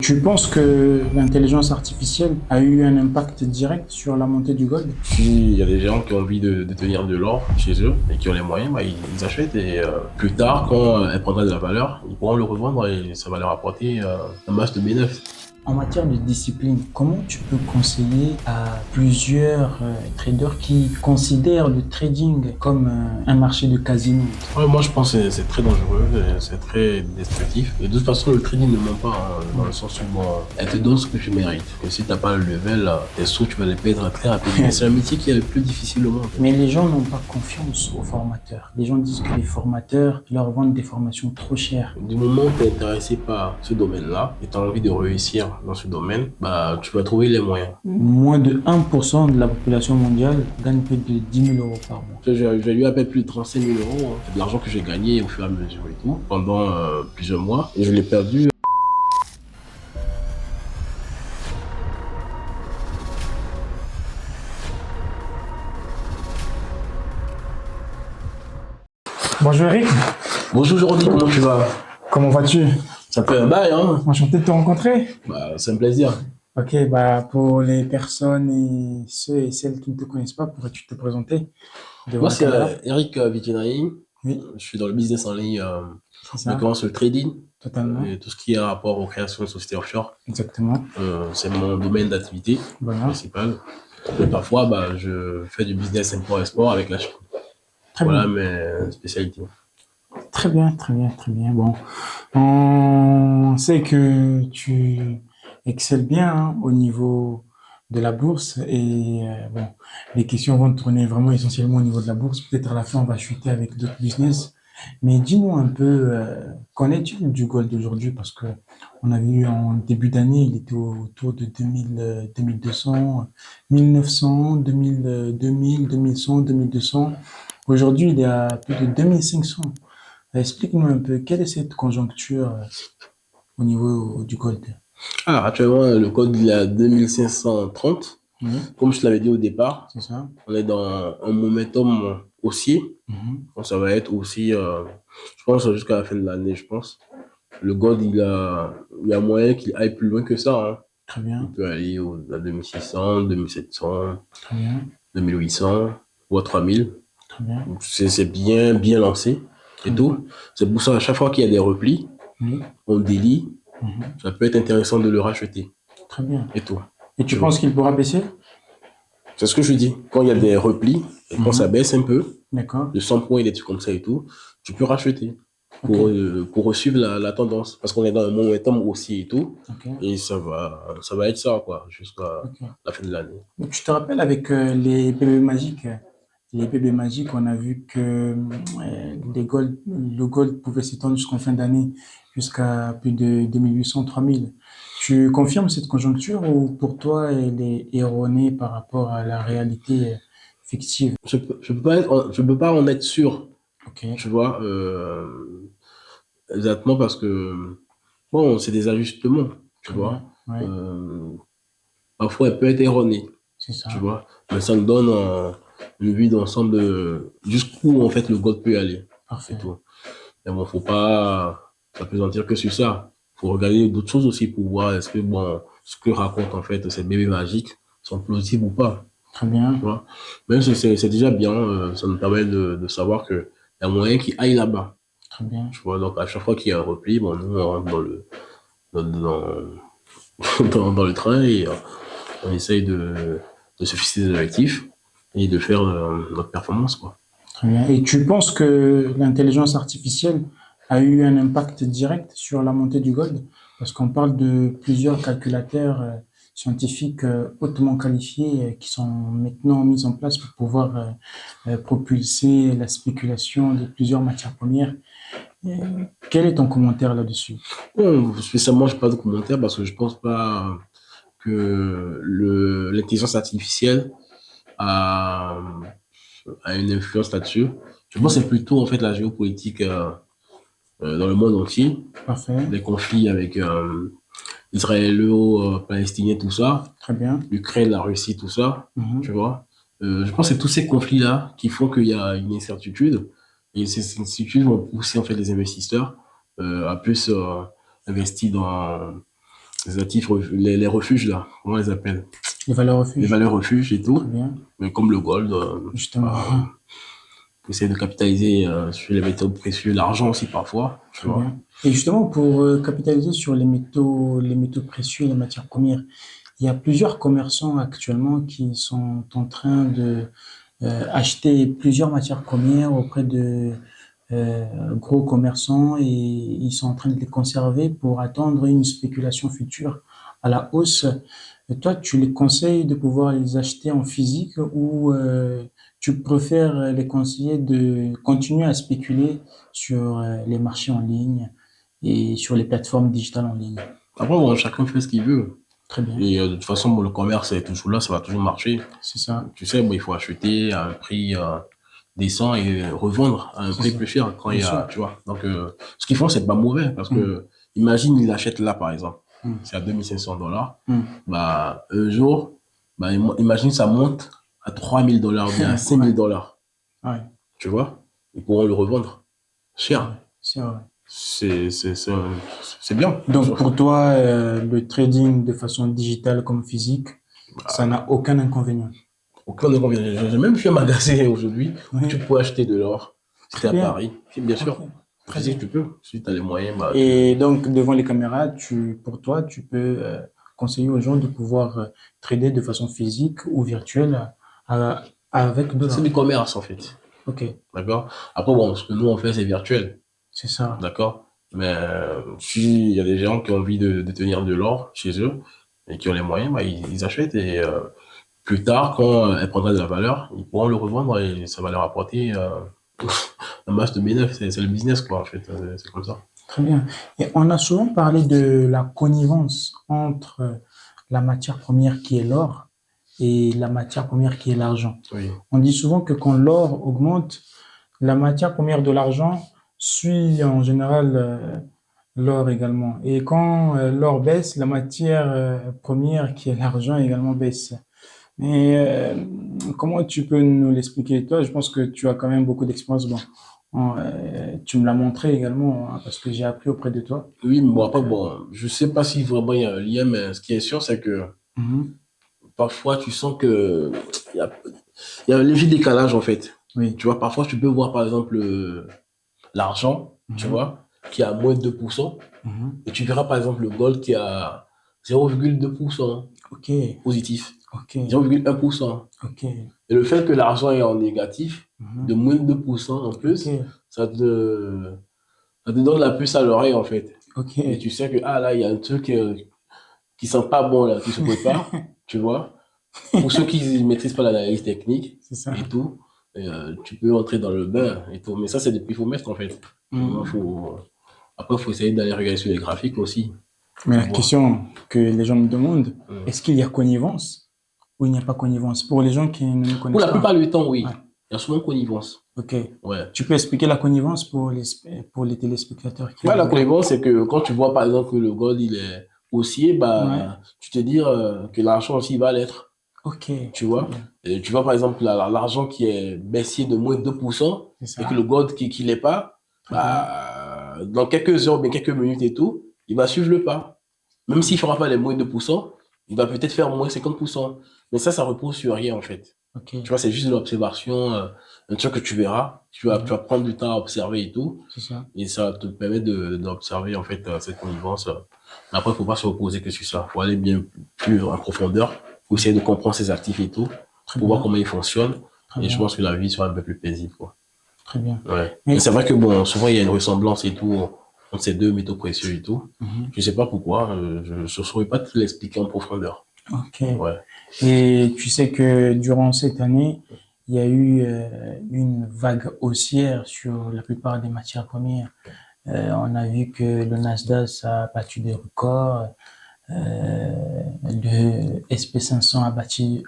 Tu penses que l'intelligence artificielle a eu un impact direct sur la montée du gold? S'il y a des gens qui ont envie de tenir de l'or chez eux et qui ont les moyens, bah, ils achètent et plus tard, quand elle prendra de la valeur, ils pourront le revendre et ça va leur apporter un masse de bénéfices. En matière de discipline, comment tu peux conseiller à plusieurs traders qui considèrent le trading comme un marché de casino? Ouais, moi, je pense que c'est très dangereux, c'est très destructif. Et de toute façon, le trading ne ment pas, hein, dans le sens où bon, elle te donne ce que tu mérites. Et si t'as pas le level, tes sous, tu vas les perdre très rapidement. C'est un métier qui est le plus difficile au monde. Mais les gens n'ont pas confiance aux formateurs. Les gens disent que les formateurs leur vendent des formations trop chères. Du moment où tu es intéressé par ce domaine-là et tu as envie de réussir dans ce domaine, bah, tu vas trouver les moyens. Moins de 1% de la population mondiale gagne plus de 10 000 euros par mois. J'ai eu à peine plus de 35 000 euros. Hein. C'est de l'argent que j'ai gagné au fur et à mesure et tout, pendant plusieurs mois. Et je l'ai perdu. Bonjour Eric, Bonjour Jordi, comment tu vas? comment vas-tu? Ça fait un bail, hein? Enchanté de te rencontrer. Bah, c'est un plaisir. Ok, pour les personnes et ceux et celles qui ne te connaissent pas, pourrais-tu te présenter devant Moi, la c'est caméra? Eric Vitinari. Oui, Je suis dans le business en ligne, c'est ça, notamment sur le trading totalement, et tout ce qui est rapport aux créations de sociétés offshore. exactement. C'est mon domaine d'activité Voilà, principal. Et parfois, bah, je fais du business import-export avec la Chine. très Voilà bien, mes spécialités. très bien, très bien, très bien. Bon, on sait que tu excelles bien hein, au niveau de la bourse et bon, les questions vont tourner vraiment essentiellement au niveau de la bourse. Peut-être à la fin, on va chuter avec d'autres business. Mais dis-nous un peu, qu'en est-il du gold d'aujourd'hui? Parce que on a vu en début d'année, il était autour de 2000, 2200, 1900, 2000, 2000, 2100, 2200. Aujourd'hui, il est à plus de 2500. Explique-nous un peu, quelle est cette conjoncture au niveau du gold? Alors, actuellement, le code il est à 2530. Oui, Comme je te l'avais dit au départ, c'est ça. on est dans un momentum haussier. Mhm. Donc, ça va être aussi, je pense, jusqu'à la fin de l'année, je pense. Le gold, il y a moyen qu'il aille plus loin que ça. Hein. Très Il bien, peut aller à 2600, 2700, très bien, 2800 ou à 3000. très bien, C'est bien, bien lancé très et bien. tout. C'est pour ça, à chaque fois qu'il y a des replis, Oui, on délie, mhm. ça peut être intéressant de le racheter Très bien. et tout. Et tu Tu penses vois. qu'il pourra baisser? C'est ce que je dis. Quand il y a des replis, et quand ça Mhm. baisse un peu, D'accord. de 100 points et des trucs comme ça et tout, tu peux racheter Ok, pour suivre la tendance. Parce qu'on est dans un momentum aussi et tout. ok, Et ça va être ça, quoi, jusqu'à ok. la fin de l'année. Donc, tu te rappelles avec les bébés magiques, on a vu que le gold pouvait s'étendre jusqu'en fin d'année, jusqu'à plus de 2800, 3000. Tu confirmes cette conjoncture ou pour toi elle est erronée par rapport à la réalité fictive? Je peux pas en être sûr, Ok, tu vois, exactement parce que, bon, c'est des ajustements, tu très vois. bien, ouais, Euh, Parfois, elle peut être erronée, c'est tu ça, vois. Mais ça nous donne une vue d'ensemble de jusqu'où, en fait, le gold peut aller et parfait. tout. Mais bon, faut pas s'appesantir que sur ça. Faut regarder d'autres choses aussi pour voir est-ce que, bon, ce que racontent, en fait, ces bébés magiques sont plausibles ou pas, Très tu bien, vois. Même si c'est déjà bien, ça nous permet de savoir que y a moyen qu'il aille là-bas, très bien. tu vois. Donc, à chaque fois qu'il y a un repli, bon, nous, on rentre dans, dans, dans le train et on essaye de se fixer des objectifs et de faire notre performance, quoi. Très bien. Et tu penses que l'intelligence artificielle a eu un impact direct sur la montée du gold? Parce qu'on parle de plusieurs calculateurs scientifiques hautement qualifiés qui sont maintenant mis en place pour pouvoir propulser la spéculation de plusieurs matières premières. Quel est ton commentaire là-dessus? Bon, spécialement, je n'ai pas de commentaires parce que je pense pas que l'intelligence artificielle a, a une influence là-dessus. Je pense que c'est plutôt en fait la géopolitique dans le monde entier, Parfait. les conflits avec israélo-palestiniens, tout ça, Très bien. l'Ukraine, la Russie, tout ça, tu Mhm. vois. Je pense que c'est tous ces conflits-là qui font qu'il y a une incertitude et ces incertitudes vont pousser en fait les investisseurs à plus investir les actifs, les refuges, là, comment on les appelle? Les valeurs Les refuges. valeurs refuges et Très tout, bien, mais comme le gold, justement. pour essayer de capitaliser sur les métaux précieux, l'argent aussi parfois, tu Très vois. bien. Et justement, pour capitaliser sur les métaux précieux et les matières premières, il y a plusieurs commerçants actuellement qui sont en train de acheter plusieurs matières premières auprès de gros commerçants et ils sont en train de les conserver pour attendre une spéculation future à la hausse. Et toi, tu les conseilles de pouvoir les acheter en physique ou tu préfères les conseiller de continuer à spéculer sur les marchés en ligne et sur les plateformes digitales en ligne? Après, bon, chacun fait ce qu'il veut. Très bien, Et de toute façon, bon, le commerce est toujours là, ça va toujours marcher. c'est ça, Tu sais, bon, il faut acheter à un prix décent et revendre à un c'est prix ça, plus cher quand il bien y a, sûr. tu vois. Donc, ce qu'ils font, c'est pas mauvais parce Hum, que, imagine, ils achètent là, par exemple. hum, C'est à 2500 $. hum. Bah, un jour, bah, imagine, ça monte à 3000 $ ou bien à cinq Ouais, mille dollars. ouais, Tu vois. Ils pourront le revendre c'est vrai, cher. c'est vrai. C'est, c'est, c'est, c'est bien. Donc pour toi, le trading de façon digitale comme physique, ça Bah, n'a aucun inconvénient. aucun ne convient. J'ai même fait un magasin aujourd'hui où tu Oui, peux acheter de l'or si tu très es à bien. Paris. Si, bien Ok, sûr. très Je sais bien. que tu peux. Si tu as les moyens, bah, Et donc, devant les caméras, pour toi, tu peux conseiller aux gens de pouvoir trader de façon physique ou virtuelle à- avec de c'est l'or. du commerce, en fait. Ok, D'accord? Après, bon, ce que nous, on fait, c'est virtuel. c'est ça. D'accord? Mais s'il y a des gens qui ont envie de tenir de l'or chez eux et qui ont les moyens, bah, ils achètent et plus tard, quand elle prendra de la valeur, ils pourront le revendre et ça va leur apporter un masse de bénéfices. C'est le business, quoi, en fait. C'est comme ça. Très bien. Et on a souvent parlé de la connivence entre la matière première qui est l'or et la matière première qui est l'argent. Oui. On dit souvent que quand l'or augmente, la matière première de l'argent suit en général l'or également. Et quand l'or baisse, la matière première qui est l'argent également baisse. Mais comment tu peux nous l'expliquer? Toi, je pense que tu as quand même beaucoup d'expérience. Bon, tu me l'as montré également hein, parce que j'ai appris auprès de toi. Oui, mais bon, après, Donc, bon, je sais pas si vraiment il y a un lien, mais ce qui est sûr, c'est que mhm, parfois, tu sens que il y a un léger décalage, en fait. oui, Tu vois, parfois, tu peux voir, par exemple, l'argent, tu mhm, vois, qui a moins de 2%, mhm. et tu verras, par exemple, le gold qui a 0,2% Ok, positif, ok, 0,1%. ok, Et le fait que l'argent est en négatif, de mhm, moins de 2% en ok, plus, ça te donne la puce à l'oreille, en fait. ok. Et tu sais que, ah là, il y a un truc qui sent pas bon, là, qui se prépare, tu vois. Pour ceux qui ne maîtrisent pas l'analyse technique C'est ça. et tout, tu peux entrer dans le bain et tout. Mais ça, c'est depuis qu'il faut mettre, en fait. Tu vois, Mhm. après, il faut essayer d'aller regarder sur les graphiques aussi, Mais la pour voir. question que les gens me demandent, Hum. est-ce qu'il y a connivence ou il n'y a pas connivence? Pour les gens qui ne me Pour connaissent la plupart pas. du temps, Ouais, oui. Il y a souvent connivence. ok. Ouais. Tu peux expliquer la connivence pour les téléspectateurs qui Ouais, nous la regardent? connivence, c'est que quand tu vois, par exemple, que le gold, il est haussier, Ouais, bah, tu te dis que l'argent aussi va l'être. ok, Tu très vois? bien. Et tu vois, par exemple, l'argent qui est baissier de moins de 2% C'est et que ça, le gold qui l'est pas, très bien. bah, dans quelques heures, bien quelques minutes et tout, il va suivre le pas. Même s'il fera pas les moins de 2%, il va peut-être faire moins 50%. Mais ça repose sur rien, en fait. Ok, Tu vois, c'est juste de l'observation, un truc que tu verras. Tu vas mhm, prendre du temps à observer et tout. c'est ça. Et ça va te permettre d'observer, en fait, cette connivence. Mais après, il faut pas se reposer que sur ça. Il faut aller bien plus en profondeur. Il faut essayer de Mhm. comprendre ses actifs et tout Très pour voir bien, comment ils fonctionnent. très Et je bien, pense que la vie sera un peu plus paisible, quoi. très bien. Ouais. Mais Mais, c'est vrai que bon, souvent il y a une ressemblance et tout entre ces deux métaux précieux et tout. mhm, Je sais pas pourquoi, je ne saurais pas te l'expliquer en profondeur. ok. Ouais. Et tu sais que durant cette année, il y a eu une vague haussière sur la plupart des matières premières. On a vu que le Nasdaq a battu des records, le SP500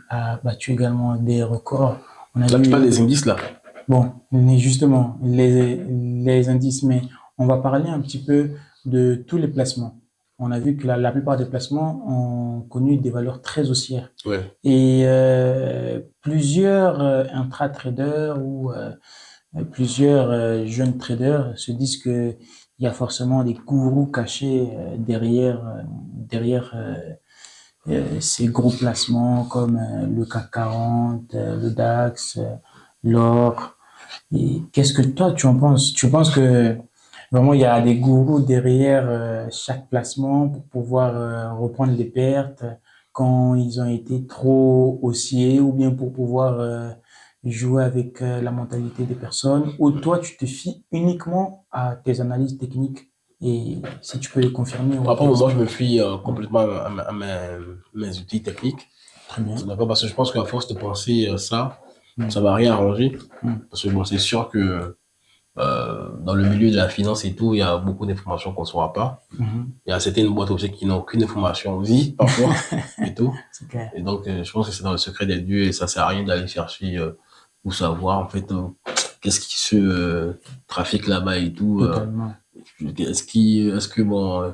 a battu également des records. On a Là, tu parles vu, des indices là. bon, justement, les indices, mais on va parler un petit peu de tous les placements. On a vu que la plupart des placements ont connu des valeurs très haussières. Ouais. Et plusieurs intra-traders ou plusieurs jeunes traders se disent que il y a forcément des gourous cachés derrière ces gros placements comme le CAC 40, le DAX, l'or. Et qu'est-ce que toi tu en penses? Tu penses que vraiment il y a des gourous derrière chaque placement pour pouvoir reprendre les pertes quand ils ont été trop haussiers ou bien pour pouvoir jouer avec la mentalité des personnes, ou toi tu te fies uniquement à tes analyses techniques et si tu peux les confirmer ou Après, moi, je attester. me fie Mm. complètement à mes outils techniques. Très bien. D'accord? Parce que je pense qu'à force de penser Mm. ça va rien arranger. Mm. Parce que bon, c'est sûr que dans le milieu de la finance et tout, il y a beaucoup d'informations qu'on ne saura pas. Mhm. Il y a certaines boîtes aussi qui n'ont aucune information vie, parfois, et tout. C'est clair. Et donc, je pense que c'est dans le secret des dieux et ça sert à rien d'aller chercher pour savoir, en fait, qu'est-ce qui se trafique là-bas et tout. Totalement. Est-ce que bon,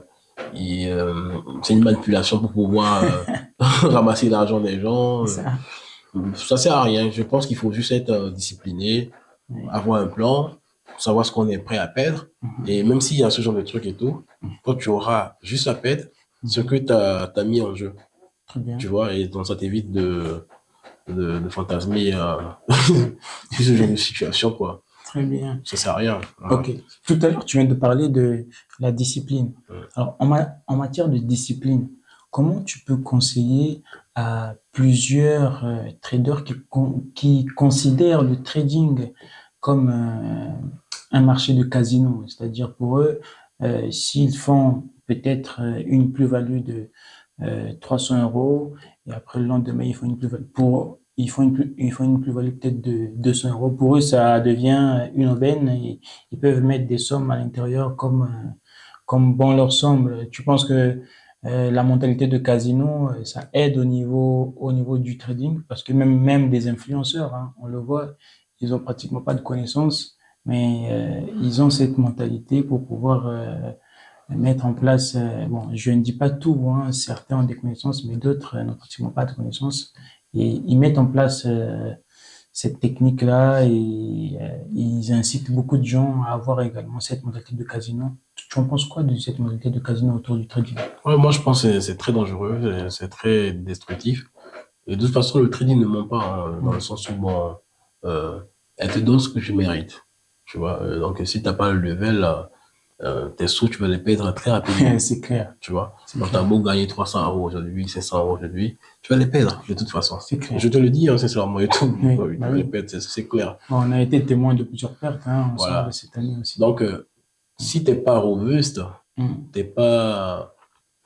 c'est une manipulation pour pouvoir ramasser l'argent des gens. C'est ça. Ça sert à rien. Je pense qu'il faut juste être discipliné, Oui. avoir un plan, savoir ce qu'on est prêt à perdre. Mhm. Et même s'il y a ce genre de trucs et tout, toi, tu auras juste à perdre ce Mhm. que tu as mis en jeu. Très bien. Tu vois, et donc ça t'évite de fantasmer sur ce genre de situation, quoi. Très bien. Ça sert à rien. Voilà. Ok. Tout à l'heure, tu viens de parler de la discipline. Ouais. Alors, en matière de discipline, comment tu peux conseiller à plusieurs traders qui considèrent le trading comme un marché de casino? C'est-à-dire pour eux, s'ils font peut-être une plus-value de 300 euros et après le lendemain, ils font une plus-value ils font une plus-value peut-être de 200 euros. Pour eux, ça devient une aubaine et ils peuvent mettre des sommes à l'intérieur comme bon leur semble. Tu penses que la mentalité de casino, ça aide au niveau du trading? Parce que même des influenceurs, hein, on le voit, ils ont pratiquement pas de connaissances, mais ils ont cette mentalité pour pouvoir mettre en place, bon, je ne dis pas tout, hein, certains ont des connaissances, mais d'autres n'ont pratiquement pas de connaissances. Et ils mettent en place cette technique-là et ils incitent beaucoup de gens à avoir également cette mentalité de casino. Tu en penses quoi de cette mentalité de casino autour du trading? Ouais, moi, je pense que c'est très dangereux, c'est très destructif. Et de toute façon, le trading ne ment pas, hein, dans le Mm. sens où, bon, euh, elle te donne ce que tu mérites. Tu vois, donc si t'as pas le level, tes sous, tu vas les perdre très rapidement. C'est clair, Tu vois, c'est donc t'as clair, beau gagner 300 euros aujourd'hui, 500 euros aujourd'hui, tu vas les perdre de toute façon. c'est Je clair. te le dis, hein, sincèrement, et tout, Oui, oui, bah tu vas les oui. perdre, c'est clair. Bon, on a été témoin de plusieurs pertes, hein, ensemble Voilà. cette année aussi. Donc, si t'es pas robuste, Mm. t'es pas,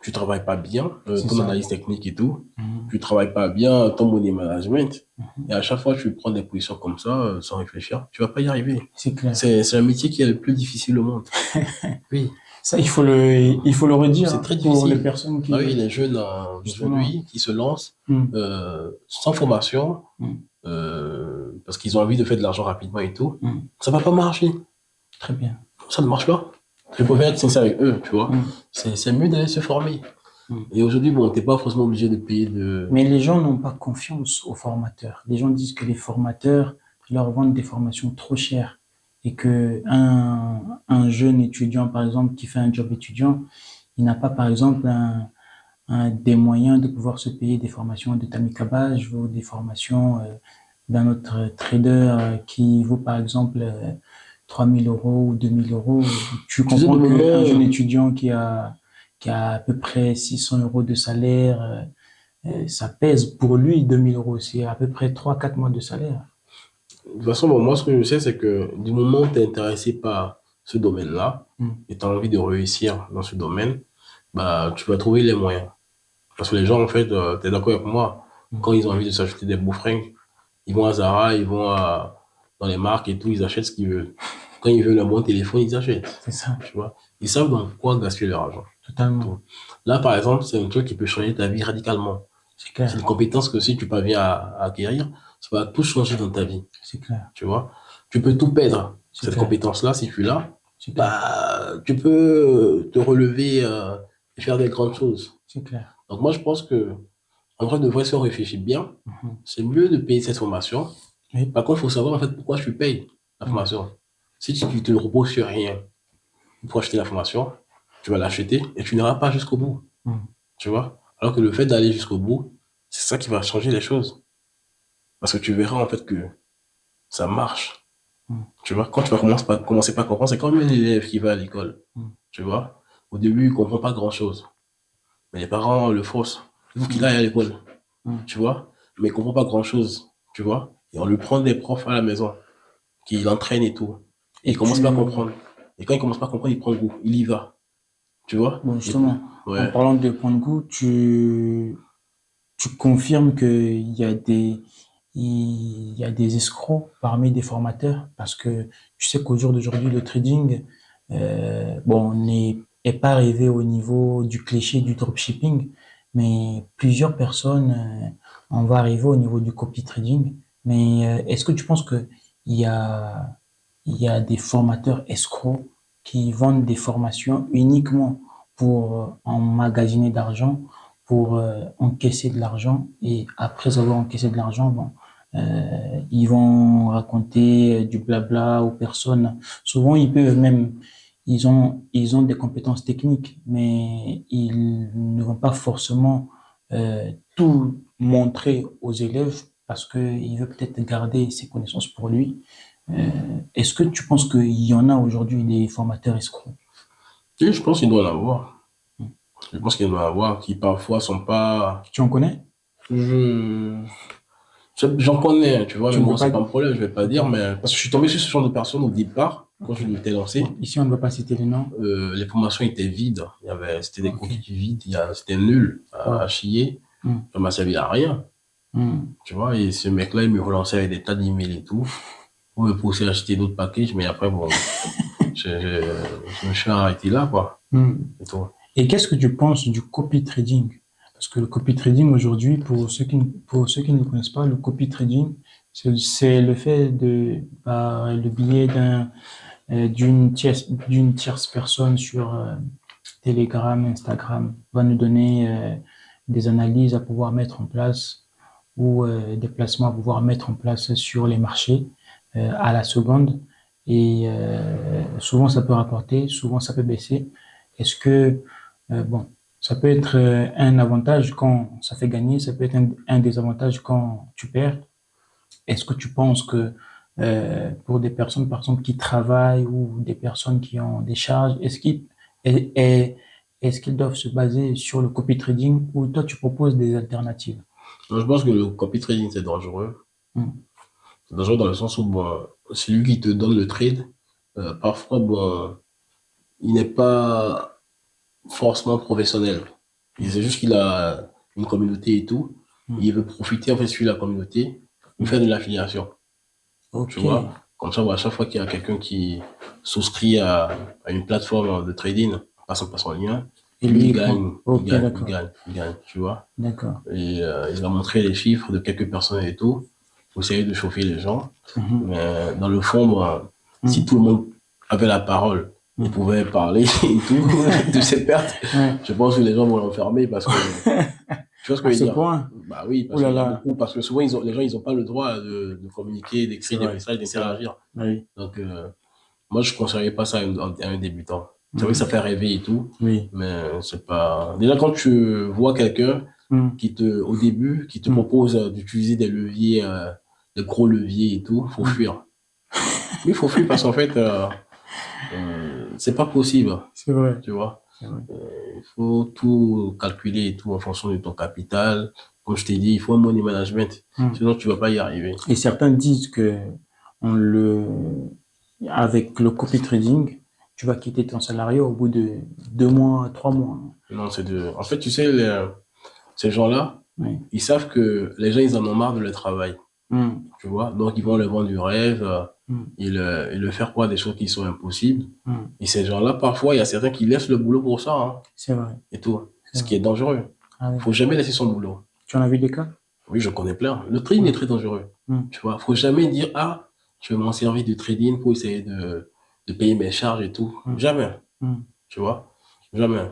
tu travailles pas bien, C'est ton ça. analyse technique et tout, Mm. tu travailles pas bien ton money management, et Mhm. à chaque fois que tu prends des positions comme ça, sans réfléchir, tu vas pas y arriver. C'est clair. C'est un métier qui est le plus difficile au monde. Oui, Ça, il faut le redire c'est hein, très pour les difficile. personnes Ah oui, qui, les jeunes justement, d'aujourd'hui qui se lancent mm, sans formation, mm, parce qu'ils ont envie de faire de l'argent rapidement et tout, mm, ça va pas marcher. très bien. Ça ne marche pas. Je préfère être sincère avec eux, tu vois. Mm, C'est mieux d'aller se former. mm. Et aujourd'hui, bon, t'es pas forcément obligé de payer de... Mais les gens n'ont pas confiance aux formateurs. Les gens disent que les formateurs leur vendent des formations trop chères et que un jeune étudiant, par exemple, qui fait un job étudiant, il n'a pas, par exemple, des moyens de pouvoir se payer des formations de Tamikabaj ou des formations d'un autre trader qui vaut, par exemple, 3 000 euros ou 2 000 euros. Tu Tu sais, de comprends moment, qu'un jeune étudiant qui a à peu près 600 euros de salaire, ça pèse pour lui 2 000 euros. C'est à peu près 3 4 mois de salaire. de toute façon, bon, moi, ce que je sais, c'est que du moment où tu es intéressé par ce domaine-là, Mm, et tu as envie de réussir dans ce domaine, bah, tu vas trouver les moyens. Parce que les gens, en fait, tu es d'accord avec moi, mm. quand ils ont envie de s'acheter des beaux fringues, ils vont à Zara, ils vont dans les marques et tout, ils achètent ce qu'ils veulent. Quand ils veulent un bon téléphone, ils achètent. C'est ça, Tu vois. Ils savent dans quoi gaspiller leur argent. totalement. Tout. Là, par exemple, c'est un truc qui peut changer ta vie radicalement. C'est C'est une clair, compétence que si tu parviens à acquérir, ça va tout changer dans ta vie. c'est clair, Tu vois. Tu peux tout perdre. c'est Cette clair, compétence-là, si tu l'as, c'est clair, bah, tu peux te relever et faire des grandes choses. c'est clair. Donc moi, je pense que en vrai, de vrai, si on réfléchit bien, Mhm. c'est mieux de payer cette formation. Oui. Par contre, il faut savoir en fait pourquoi tu payes la Mm. formation. Si tu te reposes sur rien, pour acheter la formation, tu vas l'acheter et tu n'iras pas jusqu'au bout. Mm. Tu vois? Alors que le fait d'aller jusqu'au bout, c'est ça qui va changer les choses. Parce que tu verras en fait que ça marche. Mm. Tu vois? Quand tu vas commencer par comprendre, c'est comme un élève qui va à l'école. Mm. Tu vois? Au début, il comprend pas grand-chose. Mais les parents le forcent. Il faut qu'il aille à l'école. Mm. Tu vois? Mais il comprend pas grand-chose. Tu vois? Et on lui prend des profs à la maison qui l'entraînent et tout. Et il Et commence pas à tu, comprendre. Et quand il commence pas à comprendre, il prend goût. Il y va. Tu vois? bon, Et, justement, en ouais. parlant de point de goût, tu confirmes il y a des escrocs parmi des formateurs parce que tu sais qu'au jour d'aujourd'hui, le trading, bon, est pas arrivé au niveau du cliché du dropshipping, mais plusieurs personnes, on va arriver au niveau du copy trading. Mais est-ce que tu penses que il y a, il y a des formateurs escrocs qui vendent des formations uniquement pour emmagasiner d'argent, pour encaisser de l'argent et après avoir encaissé de l'argent, bon, ils vont raconter du blabla aux personnes. Souvent, ils peuvent même, ils ont des compétences techniques, mais ils ne vont pas forcément tout montrer aux élèves parce qu'il veut peut-être garder ses connaissances pour lui. Est-ce que tu penses qu'il y en a aujourd'hui des formateurs escrocs? Et je pense qu'il doit en avoir. Je pense qu'il doit en avoir qui parfois sont pas. Tu en connais? Je... J'en connais, tu vois, mais Tu ne bon, veux c'est pas? pas un problème, je vais pas Ok. dire, mais parce que je suis tombé sur ce genre de personnes au départ, quand Ok. je m'étais lancé. Bon, ici, on ne va pas citer les noms. Les formations étaient vides. C'était des Ok. coquilles vides. C'était nul à Wow. chier. Hmm. Ça m'a servi à rien. Hmm. Tu vois, et ce mec-là, il me relançait avec des tas d'emails et tout, pour me pousser à acheter d'autres packages, mais après, bon, je me suis arrêté là, quoi. Hmm. Et tout. Et qu'est-ce que tu penses du copy trading? Parce que le copy trading aujourd'hui, pour ceux qui ne connaissent pas, le copy trading, c'est le fait de, par le biais d'une tierce personne sur Telegram, Instagram, va nous donner des analyses à pouvoir mettre en place ou des placements à pouvoir mettre en place sur les marchés à la seconde. Et souvent, ça peut rapporter, souvent, ça peut baisser. Est-ce que, bon, ça peut être un avantage quand ça fait gagner, ça peut être un désavantage quand tu perds. Est-ce que tu penses que pour des personnes, par exemple, qui travaillent ou des personnes qui ont des charges, est- est- est-ce qu'ils doivent se baser sur le copy trading ou toi, tu proposes des alternatives? Donc, je pense que le copy trading, c'est dangereux. Hmm. C'est dangereux dans le sens où, bon, celui qui te donne le trade, parfois, bon, il n'est pas forcément professionnel. C'est juste qu'il a une communauté et tout. Et Hmm. il veut profiter, en fait, sur la communauté, pour Hmm. faire de l'affiliation. Tu Ok. vois? Comme ça, à chaque fois qu'il y a quelqu'un qui souscrit à une plateforme de trading, pas son lien, Et lui, lui, il il prend. gagne, il Ok, gagne, il d'accord. gagne, il gagne, tu vois? D'accord. Et il a montré les chiffres de quelques personnes et tout, pour essayer de chauffer les gens. Mhm. Mais dans le fond, bon, si Mhm. tout le monde avait la parole et Mhm. pouvait parler et tout de ses pertes, Ouais. je pense que les gens vont l'enfermer parce que, tu vois ce que À je veux ce dire? point. Bah oui, Oh parce là qu'il y a là. beaucoup, parce que souvent, les gens, ils n'ont pas le droit de communiquer, C'est d'écrire des vrai. messages, C'est vrai. d'interagir. Oui. Donc, moi, je ne conseillerais pas ça à un débutant. C'est vrai que ça Mhm. fait rêver et tout, Oui. mais c'est pas. Déjà, quand tu vois quelqu'un Mhm. au début, qui te Mhm. propose d'utiliser des leviers, des gros leviers et tout, faut Mhm. fuir. Oui, faut fuir parce qu'en fait, c'est pas possible, C'est vrai. tu vois. C'est vrai. Il faut tout calculer et tout en fonction de ton capital. Comme je t'ai dit, il faut un money management. Mhm. Sinon, tu vas pas y arriver. Et certains disent que on le, avec le copy trading, tu vas quitter ton salarié au bout de 2 mois, 3 mois. Non, en fait, tu sais, ces gens-là, Oui. ils savent que les gens, ils en ont marre de leur travail. Mhm. Tu vois, donc ils vont leur vendre du rêve, Mhm. et le faire croire des choses qui sont impossibles. Mhm. Et ces gens-là, parfois, il y a certains qui laissent le boulot pour ça, hein, C'est vrai. et tout. C'est Ce qui vrai. est dangereux. Ah oui. Faut jamais laisser son boulot. Tu en as vu des cas? Oui, je connais plein. Le trading est Mhm. très dangereux. Mhm. Tu vois, faut jamais dire, ah, je vais m'en servir du trading pour essayer de payer mes charges et tout. Mhm. Jamais. Mhm. Tu vois, jamais.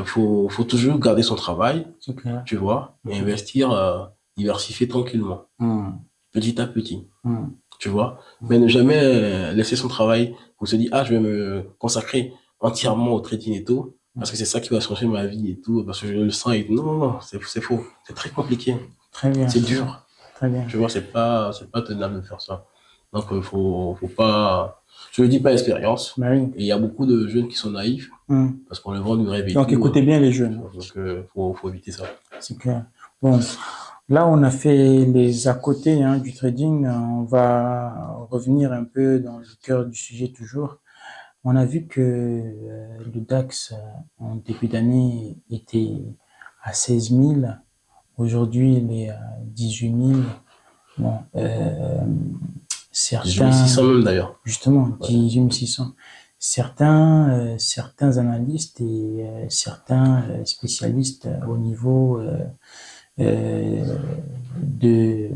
Faut toujours garder son travail, C'est clair. tu vois, et Mhm. investir, diversifier tranquillement, Mhm. petit à petit. Mhm. Tu vois, mais ne jamais laisser son travail pour se dire, ah, je vais me consacrer entièrement au trading et tout, parce que c'est ça qui va changer ma vie et tout, parce que je le sens et tout. Non, non, non, c'est faux. C'est très compliqué. Très bien, C'est dur. très bien. Tu vois, c'est pas tenable de faire ça. Donc, faut pas, je ne dis pas expérience. Bah oui. Et il y a beaucoup de jeunes qui sont naïfs, parce qu'on leur vend du rêve et Donc, tout. écoutez bien les jeunes. Donc, faut éviter ça. C'est clair. Bon, là, on a fait les à côté du trading. On va revenir un peu dans le cœur du sujet toujours. On a vu que le DAX en début d'année était à 16 000. Aujourd'hui, il est à 18 000. Bon, 18 600 certains, même d'ailleurs. justement, Ouais. 18 600. Certains analystes et certains spécialistes au niveau euh, de,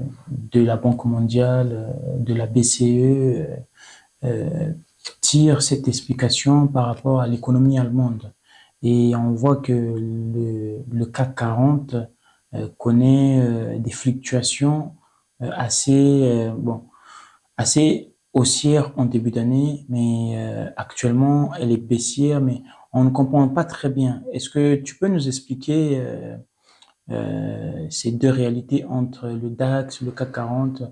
de la Banque mondiale, de la BCE, euh, tirent cette explication par rapport à l'économie allemande. Et on voit que le CAC 40 connaît des fluctuations assez haussières en début d'année, mais actuellement, elle est baissière, mais on ne comprend pas très bien. Est-ce que tu peux nous expliquer ces deux réalités entre le DAX, le CAC 40?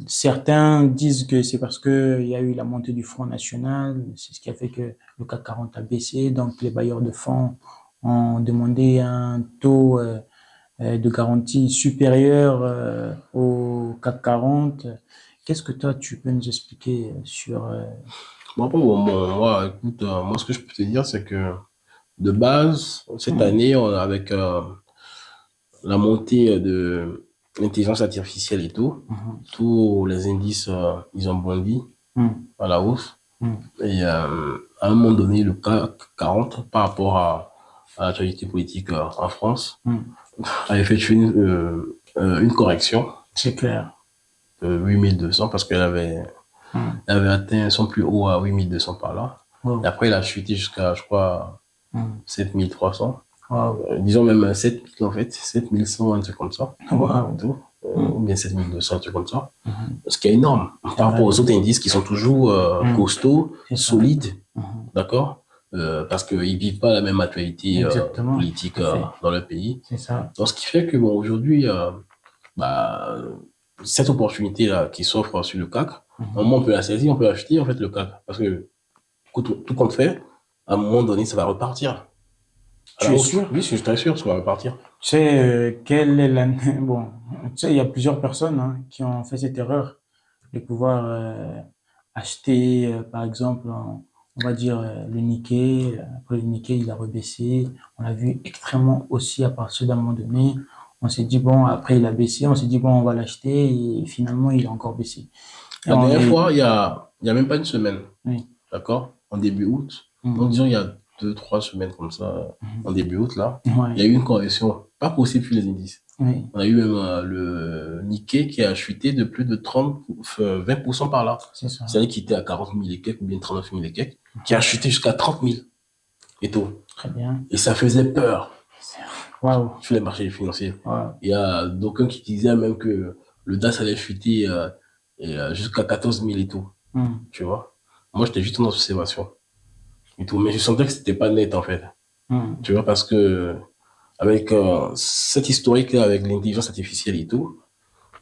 Certains disent que c'est parce que il y a eu la montée du Front National, c'est ce qui a fait que le CAC 40 a baissé, donc les bailleurs de fonds ont demandé un taux de garantie supérieur au CAC 40. Qu'est-ce que toi tu peux nous expliquer sur Bon, après, moi, écoute, moi, ce que je peux te dire, c'est que de base, cette hum, année, avec la montée de l'intelligence artificielle et tout, hum, tous les indices, ils ont bondi hum, à la hausse. hum, Et à un moment donné, le CAC 40, par rapport à l'actualité politique en France, hum. a effectué une correction C'est clair. de 8200 parce Hum, elle avait atteint son plus haut à 8200 par là. Et wow, après, il a chuté jusqu'à, je crois, hum, 7300. wow, Disons même 7000 en fait, 7100, un truc comme ça. wow, Tout. Ou hum, bien 7200, un truc comme ça. hum. Ce qui est énorme C'est par vrai. rapport aux autres indices qui sont toujours Hum, costauds, c'est ça. solides, Hum, d'accord? Parce qu'ils vivent pas la même actualité exactement, politique tout à fait. dans le pays. C'est ça. Donc, ce qui fait que bon, aujourd'hui, bah, cette opportunité-là qui s'offre sur le CAC, à un Hum. moment, on peut la saisir, on peut acheter en fait le CAC. Parce que tout compte fait, à un moment donné, ça va repartir à Tu la es hausse. sûr? Oui, je suis très sûr que ça va repartir. Tu sais, quelle est la... Bon, tu sais, il y a plusieurs personnes qui ont fait cette erreur de pouvoir acheter, par exemple, on va dire le Nikkei. Après, le Nikkei, il a rebaissé. On l'a vu extrêmement haussier à partir d'un moment donné. On s'est dit, bon, après, il a baissé. On s'est dit, bon, on va l'acheter. Et finalement, il a encore baissé. Et La on dernière est... fois, il y a même pas une semaine, Oui. d'accord? En début août. Donc, Mhm. disons, il y a 2, 3 semaines comme ça, en Mhm. début août, là, il y a Ouais. eu une correction, pas possible sur les indices. Oui. On a eu même le Nikkei qui a chuté de plus de 30, 20% par là. C'est ça. C'est-à-dire qu'il était à 40 000 et quelques, ou bien 39 000 et quelques, qui a chuté jusqu'à 30 000 et tout. Très bien. Et ça faisait peur Waouh. sur les marchés financiers. Waouh. Il y a d'aucuns qui disaient même que le DAX allait chuter jusqu'à 14 000 et tout, Mhm. tu vois. Moi, j'étais juste en observation et tout, mais je sentais que c'était pas net en fait, Mhm. tu vois, parce que avec cette historique-là, avec l'intelligence artificielle et tout,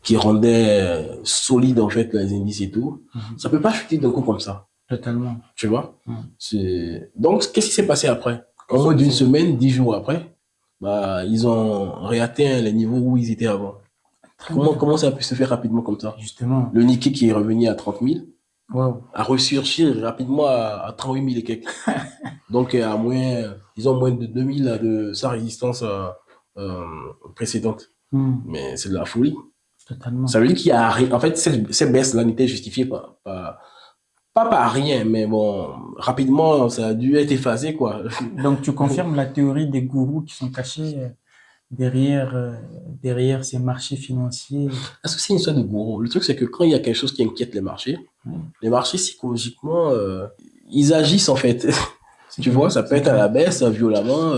qui rendait solide en fait les indices et tout, Mhm. ça peut pas chuter d'un coup comme ça, Totalement. tu vois. Mhm. Donc, qu'est-ce qui s'est passé après? En Qu'est-ce moins qui d'une s'est semaine, 10 jours après, bah, ils ont réatteint les niveaux où ils étaient avant. très bien. Comment ça a pu se faire rapidement comme ça? Justement. Le Nikkei qui est revenu à 30 000 Waouh. a ressurgi rapidement à 38 000 et quelques. Donc, ils ont moins de 2000 de sa résistance euh, précédente. Mhm. Mais c'est de la folie. Ça Totalement. veut dire qu'il y a rien. En fait, cette baisse-là n'était justifiée pas par rien, mais bon, rapidement, ça a dû être effacé, quoi. Donc, tu confirmes la théorie des gourous qui sont cachés derrière ces marchés financiers. Est-ce que c'est une histoire de gourou? Le truc, c'est que quand il y a quelque chose qui inquiète Oui, les marchés psychologiquement, ils agissent en fait. c'est Tu clair. vois, ça peut C'est être à clair. la baisse violemment,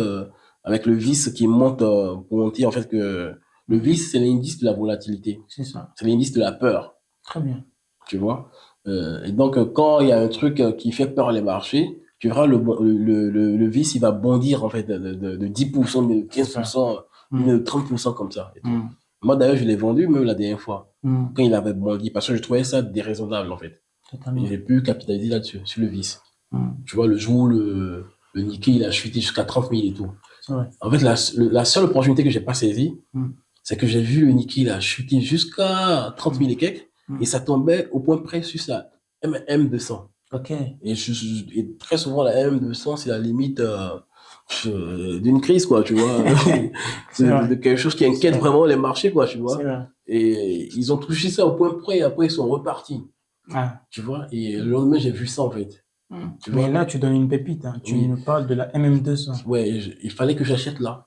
avec le vice qui monte pour monter. En fait, que le Mhm. vice, c'est l'indice de la volatilité. C'est ça. C'est l'indice de la peur. Très bien. Tu vois. Et donc, quand il y a un truc qui fait peur les marchés, tu verras le vice, il va bondir en fait de 10%, de C'est ça. 15%, Mm, de 30% comme ça et tout. mm, Moi d'ailleurs, je l'ai vendu même la dernière fois, mm. quand il avait bondi, parce que je trouvais ça déraisonnable en fait. Et Totalement. j'ai pu capitaliser là-dessus, sur le vice. Mm. Tu vois, le jour où le Nikkei, il a chuté jusqu'à 30 000 et tout. C'est vrai. En fait, la seule opportunité que j'ai pas saisie, Mm, c'est que j'ai vu le Nikkei, il a chuté jusqu'à 30 000 mm, et quelques, et mm. ça tombait au point près sur sa MM200. Ok. Et très souvent, la MM200, c'est la limite d'une crise, quoi, tu vois, C'est de vrai. quelque chose qui C'est inquiète vrai. vraiment les marchés, quoi, tu C'est vois. vrai. Et ils ont touché ça au point près, et après, ils sont repartis, Ah. tu vois. Et le lendemain, j'ai vu ça, en fait, Mm. tu Mais vois. là, tu donnes une pépite, hein. Tu Oui, nous parles de la MM200. ouais, il fallait que j'achète là,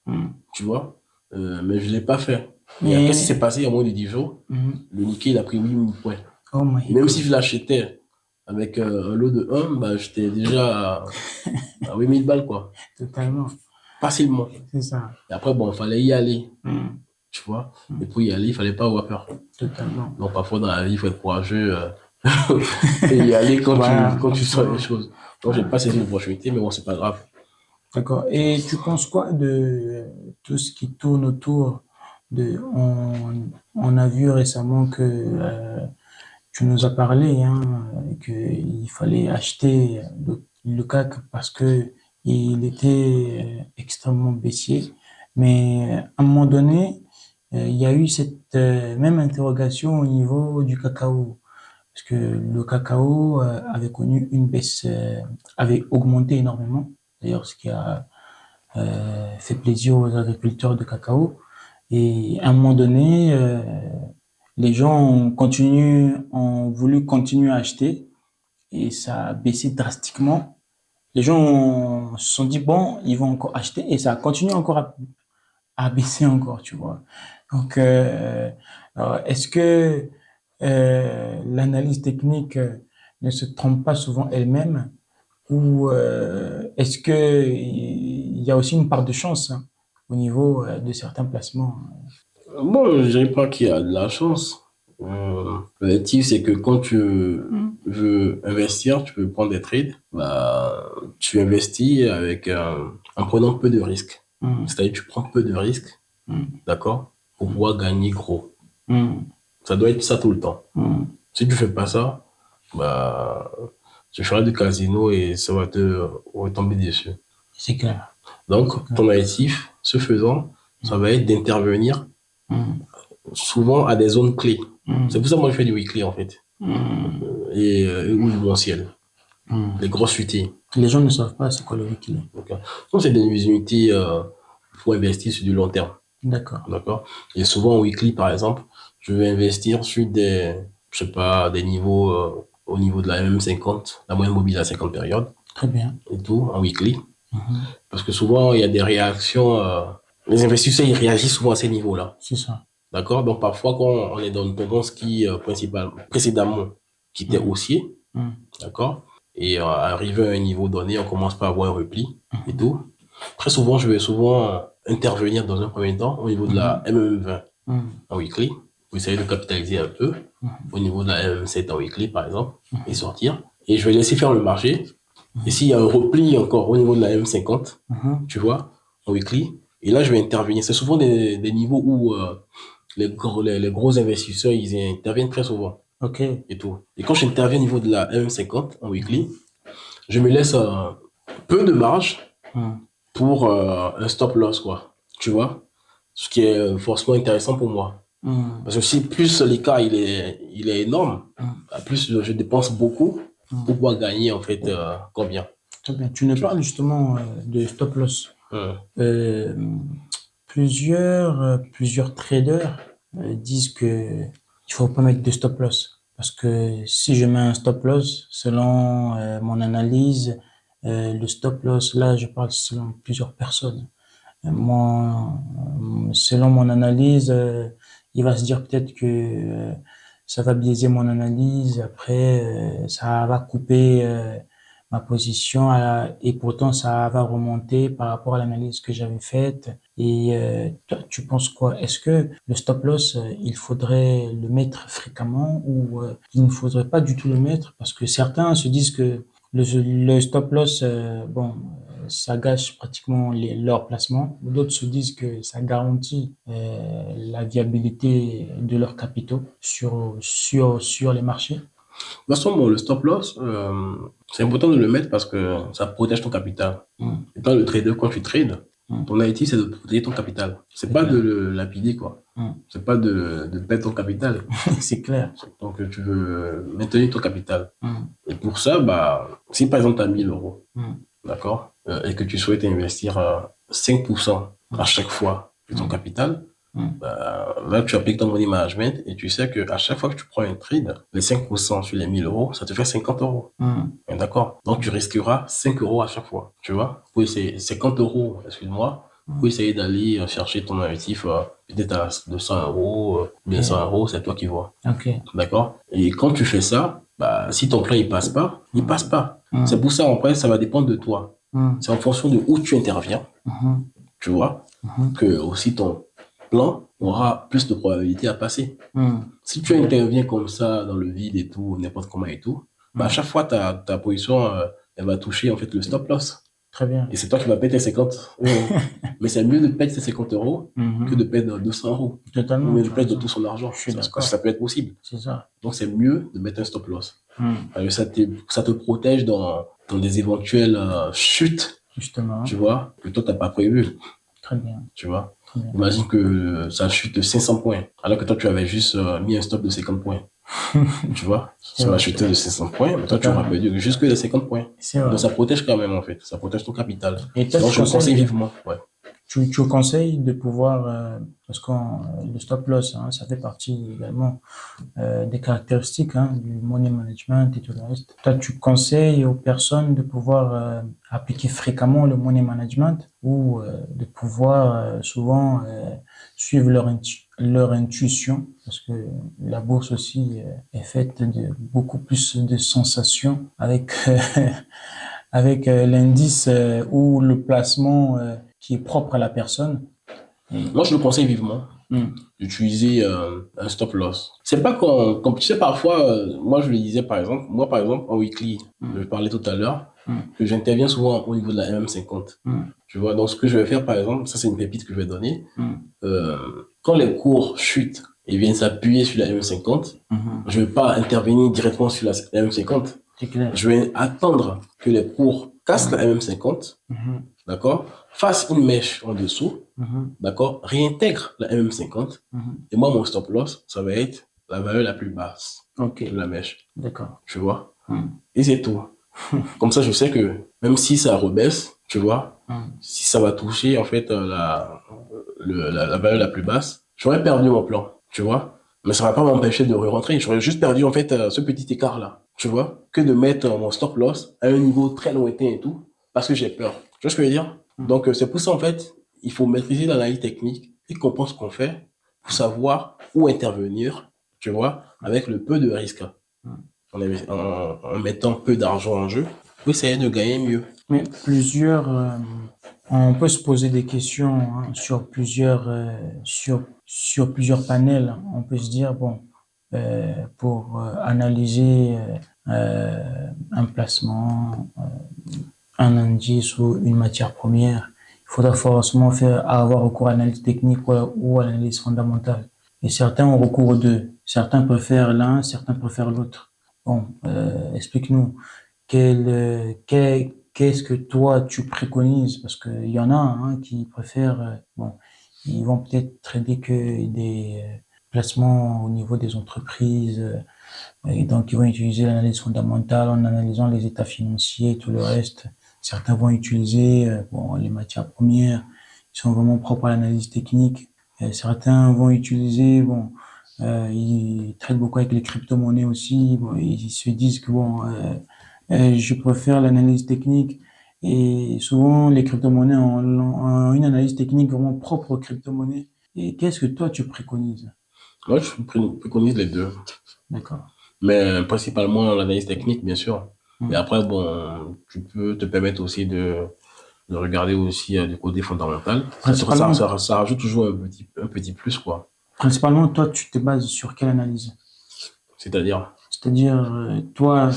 Mm. tu vois. Mais je ne l'ai pas fait. Et qu'est-ce qui s'est Mais, passé il y a moins de 10 jours? mm. Le Nikkei, il a pris 8 000 points. Oh Et my même si God. je l'achetais avec un lot de un, bah, j'étais déjà à 8 000 balles, quoi. Totalement. Facilement. C'est ça. Et après, bon, il fallait y aller, Mm. tu vois. Et Mm. pour y aller, il fallait pas avoir peur. Totalement. Donc, parfois, dans la vie, il faut être courageux et y aller Voilà, quand tu sens les absolument. choses. Donc, j'ai Voilà. pas saisi l'opportunité, mais bon, c'est pas grave. D'accord. Et tu penses quoi de tout ce qui tourne autour de... On a vu récemment que tu nous as parlé hein, qu'il fallait acheter le CAC parce que il était extrêmement baissier. Mais à un moment donné, il y a eu cette même interrogation au niveau du cacao. Parce que le cacao avait connu une baisse, avait augmenté énormément. D'ailleurs, ce qui a fait plaisir aux agriculteurs de cacao. Et à un moment donné, les gens ont voulu continuer à acheter et ça a baissé drastiquement. Les gens se sont dit, bon, ils vont encore acheter et ça a continué encore à baisser encore, tu vois. Donc, alors, est-ce que l'analyse technique ne se trompe pas souvent elle-même ou est-ce que il y a aussi une part de chance hein, au niveau de certains placements? Bon, je dirais pas qu'il y a de la chance. L'objectif, c'est que quand tu Mm, veux investir, tu veux prendre des trades, bah, tu investis en prenant peu de risques. mm, C'est-à-dire, tu prends peu de risques, mm, d'accord, pour pouvoir gagner gros. mm, Ça doit être ça tout le temps. mm. Si tu fais pas ça, bah, tu feras du casino et ça va te retomber dessus. C'est clair, c'est Donc, clair. ton actif, ce faisant, ça va être d'intervenir Mm, souvent à des zones clés. C'est mm, pour ça que moi je fais du weekly en fait. mm, Ou du mensuel. Les mm. grosses unités. Les gens ne savent pas c'est quoi le wiki. Donc, donc c'est des unités pour investir sur du long terme. D'accord. D'accord? Et souvent en weekly, par exemple, je vais investir sur je sais pas, des niveaux au niveau de la MM50, la moyenne mobile à 50 périodes Très bien. et tout, en weekly. Mhm. Parce que souvent, il y a des réactions. Les investisseurs, ils réagissent souvent à ces niveaux-là. C'est ça. D'accord? Donc, parfois, quand on est dans une tendance précédemment, qui était Mm, haussier, mm, d'accord? Et arrivé à un niveau donné, on commence par avoir un repli et mhm, tout. Très souvent, je vais souvent intervenir dans un premier temps au niveau de la mhm, MM20 mm, en weekly, pour essayer de capitaliser un peu, mhm, au niveau de la MM7 en weekly, par exemple, et mhm, sortir. Et je vais laisser faire le marché. Et s'il y a un repli encore au niveau de la M50, mhm. tu vois, en weekly, et là, je vais intervenir. C'est souvent des niveaux où les gros investisseurs, ils interviennent très souvent Ok. et tout. Et quand j'interviens au niveau de la M50 en weekly, Mhm, je me laisse peu de marge mm, pour un stop loss, quoi. Tu vois? Ce qui est forcément intéressant pour moi. mm, Parce que si plus l'écart il est énorme, mm, bah, plus je dépense beaucoup pour mm. pouvoir gagner en fait combien. Très bien. Tu nous Tu vois? parles justement de stop loss. Hum. Euh, plusieurs traders disent que il faut pas mettre de stop loss parce que si je mets un stop loss, selon mon analyse, le stop loss, là, je parle selon plusieurs personnes. Moi, selon mon analyse, il va se dire peut-être que ça va biaiser mon analyse. Après, ça va couper ma position et pourtant ça va remonter par rapport à l'analyse que j'avais faite. Et toi, tu penses quoi? Est-ce que le stop loss, il faudrait le mettre fréquemment ou il ne faudrait pas du tout le mettre? Parce que certains se disent que le stop loss, bon, ça gâche pratiquement leur placement. D'autres se disent que ça garantit la viabilité de leurs capitaux sur les marchés. De toute façon, bon, le stop loss, c'est important de le mettre parce que ça protège ton capital. Hum, Étant le trader, quand tu trades, hum, ton IT, c'est de protéger ton capital. C'est c'est pas de clair. le lapider, quoi. Hum, C'est pas de perdre ton capital. c'est clair. Donc, tu veux maintenir ton capital. Hum, Et pour ça, bah, si par exemple, tu as 1000 euros, hum, d'accord, et que tu souhaites investir 5% à hum, chaque fois de ton hum, capital, hum, bah, là, tu appliques ton money management et tu sais que à chaque fois que tu prends un trade, les 5% sur les 1000 euros, ça te fait 50 euros. hum, D'accord? Donc, tu risqueras 5 euros à chaque fois. Tu vois? Oui, c'est 50 euros, excuse-moi. Pour hum. essayer d'aller chercher ton objectif, peut-être à 200 euros, bien 100 Ok, euros, c'est toi qui vois. ok. D'accord? Et quand tu fais ça, bah, si ton plan il passe pas, il passe Hum, pas. C'est hum, pour ça, après, ça va dépendre de toi. hum, C'est en fonction de où tu interviens, hum, tu vois, hum, que aussi ton plan aura plus de probabilité à passer. hum, Si tu interviens comme ça dans le vide et tout, n'importe comment et tout, bah, à hum. chaque fois, ta position, elle va toucher, en fait, le stop loss. Très bien. Et c'est toi qui vas perdre tes 50 euros. Mais c'est mieux de perdre ces 50 euros que de Mhm. perdre 200 euros. Ou Totalement, même tu de as perdre tout raison. son Je argent. suis Parce que ça d'accord. peut être possible. C'est ça. Donc, c'est mieux de mettre un stop loss. Hmm. Parce que ça te protège dans des éventuelles chutes, Justement. tu vois, que toi, t'as pas prévu, Très bien. tu vois. Très bien. Imagine que ça chute de 500 points, alors que toi, tu avais juste mis un stop de 50 points, tu vois. C'est Ça va vrai. chuter de 500 points, mais toi, tu auras Totalement. perdu jusque les 50 points. C'est Donc, vrai. ça protège quand même, en fait. Ça protège ton capital. Et toi, Donc, tu je le conseille conseilles, vivement, ouais. tu conseilles de pouvoir, parce que le stop loss, hein, ça fait partie également des caractéristiques hein, du money management et tout le reste. Toi, tu conseilles aux personnes de pouvoir appliquer fréquemment le money management ou de pouvoir souvent suivre leur intuition, parce que la bourse aussi est faite de beaucoup plus de sensations avec avec l'indice ou le placement qui est propre à la personne. Et, Moi, je le conseille vivement hum, d'utiliser un stop loss. C'est pas comme tu sais, parfois, moi, je le disais, par exemple, moi, par exemple, en weekly, je hum, parlais tout à l'heure, hum, que j'interviens souvent au niveau de la MM50. hum, Tu vois, donc ce que je vais faire, par exemple, ça, c'est une pépite que je vais donner. hum, Euh, Quand les cours chutent et viennent s'appuyer sur la M50, hum. je vais pas intervenir directement sur la M50. C'est clair. Je vais attendre que les cours cassent la Hum, M50, hum, d'accord, fassent une mèche en dessous, hum, d'accord, réintègre la MM50. hum. Et moi, mon stop loss, ça va être la valeur la plus basse Ok, de la mèche. d'accord. Tu vois? Hum, Et c'est tout. Comme ça, je sais que même si ça rebaisse, tu vois, hum. si ça va toucher, en fait, la valeur la plus basse, j'aurais perdu mon plan. Tu vois? Mais ça va pas m'empêcher de re-rentrer. J'aurais juste perdu, en fait, ce petit écart-là. Tu vois? Que de mettre mon stop loss à un niveau très lointain et tout, parce que j'ai peur. Tu vois ce que je veux dire? Hum. Donc, c'est pour ça, en fait, il faut maîtriser l'analyse technique et comprendre ce qu'on fait pour savoir où intervenir, tu vois, avec le peu de risque. Hum. En mettant peu d'argent en jeu, pour essayer de gagner mieux. Mais plusieurs, on peut se poser des questions hein, sur plusieurs panels. On peut se dire bon, pour analyser un placement, un indice ou une matière première, il faudra forcément avoir recours à l'analyse technique ou à l'analyse fondamentale. Et certains ont recours aux deux. Certains préfèrent l'un, certains préfèrent l'autre. Bon, explique-nous qu'est-ce que toi tu préconises? Parce qu'il y en a hein, qui préfèrent, bon, ils vont peut-être trader que des placements au niveau des entreprises, et donc ils vont utiliser l'analyse fondamentale en analysant les états financiers et tout le reste. Certains vont utiliser bon, les matières premières qui sont vraiment propres à l'analyse technique. Certains vont utiliser, bon, ils traitent beaucoup avec les crypto-monnaies aussi. Bon, ils se disent que bon, je préfère l'analyse technique. Et souvent, les crypto-monnaies ont une analyse technique vraiment propre aux crypto-monnaies. Et qu'est-ce que toi, tu préconises? Moi, je préconise les deux. D'accord. Mais principalement l'analyse technique, bien sûr. Mais Hmm. après, bon, tu peux te permettre aussi de regarder aussi du côté fondamental. Principalement, Ça rajoute toujours un petit plus, quoi. principalement, toi, tu te bases sur quelle analyse? C'est-à-dire, C'est-à-dire, toi,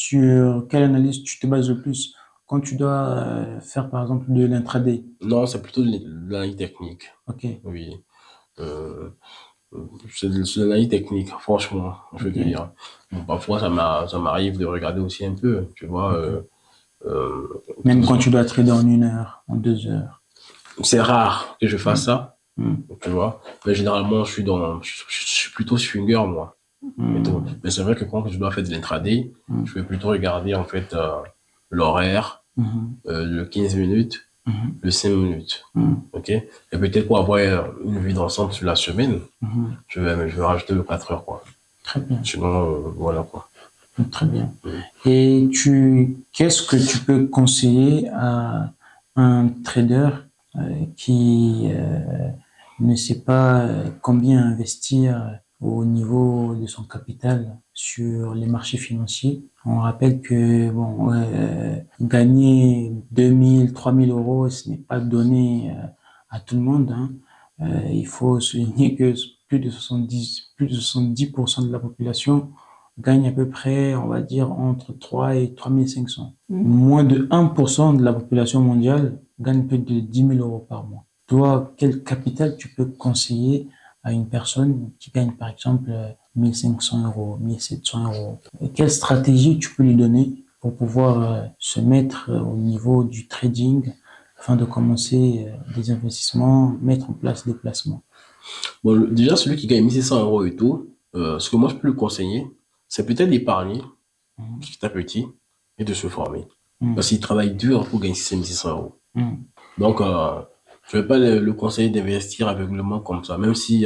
sur quelle analyse tu te bases le plus quand tu dois faire par exemple de l'intraday? Non, c'est plutôt de l'analyse technique. Ok, Oui. Euh, c'est de l'analyse technique, franchement, je veux te ok, dire. Bon, parfois, ça m'arrive de regarder aussi un peu, tu vois. ok. Euh, Même quand tu dois trader en 1 heure, en 2 heures. c'est rare que je fasse Hmm, ça, hmm, tu vois. Mais généralement, je suis plutôt swinger, moi. Et tout. hmm, Mais c'est vrai que quand je dois faire de l'intraday, hmm, je vais plutôt regarder, en fait, l'horaire, hmm, le 15 minutes, hmm, le 5 minutes. hmm, OK? Et peut-être pour avoir une vue d'ensemble sur la semaine, hmm. je vais rajouter le 4 heures, quoi. Très bien, Sinon, voilà, quoi. très bien. Mm. Et qu'est-ce que tu peux conseiller à un trader qui ne sait pas combien investir au niveau de son capital sur les marchés financiers? On rappelle que bon, gagner 2000, 3000 euros, ce n'est pas donné à tout le monde, hein. Il faut souligner que plus de 70% de la population gagne à peu près, on va dire, entre 3 et 3500. Moins de 1% de la population mondiale gagne plus de 10 000 euros par mois. Toi, quel capital tu peux conseiller à une personne qui gagne, par exemple, 1500 euros, 1700 euros? Et quelle stratégie tu peux lui donner pour pouvoir se mettre au niveau du trading afin de commencer des investissements, mettre en place des placements? Bon, déjà, celui qui gagne 1600 euros et tout, ce que moi je peux lui conseiller, c'est peut-être d'épargner Mhm. petit à petit et de se former. Parce Mhm. qu'il travaille dur pour gagner 1600 euros. Mhm. Donc, je ne vais pas le conseiller d'investir aveuglément comme ça, même si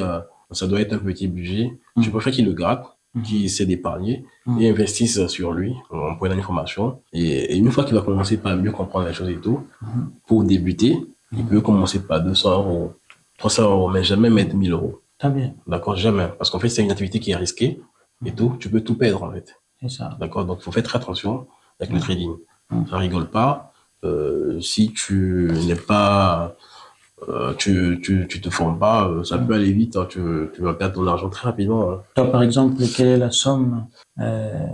ça doit être un petit budget. Je Mhm. préfère qu'il le garde, qu'il Mhm. essaie d'épargner et Mhm. investisse sur lui en prenant l'information. Et une fois qu'il va commencer par mieux comprendre les choses et tout, Mhm. pour débuter, il peut Mhm. commencer par 200 euros, 300 euros, mais jamais mettre 1000 euros. Très bien, D'accord? Jamais. Parce qu'en fait, c'est une activité qui est risquée et tout. Tu peux tout perdre, en fait. c'est ça. D'accord? Donc, il faut faire très attention avec le Mhm. trading. Ça Mhm. rigole pas. Si tu n'es pas, tu te formes pas, ça peut Mhm. aller vite, hein. Tu vas perdre ton argent très rapidement, hein. Toi, par exemple, quelle est la somme, euh,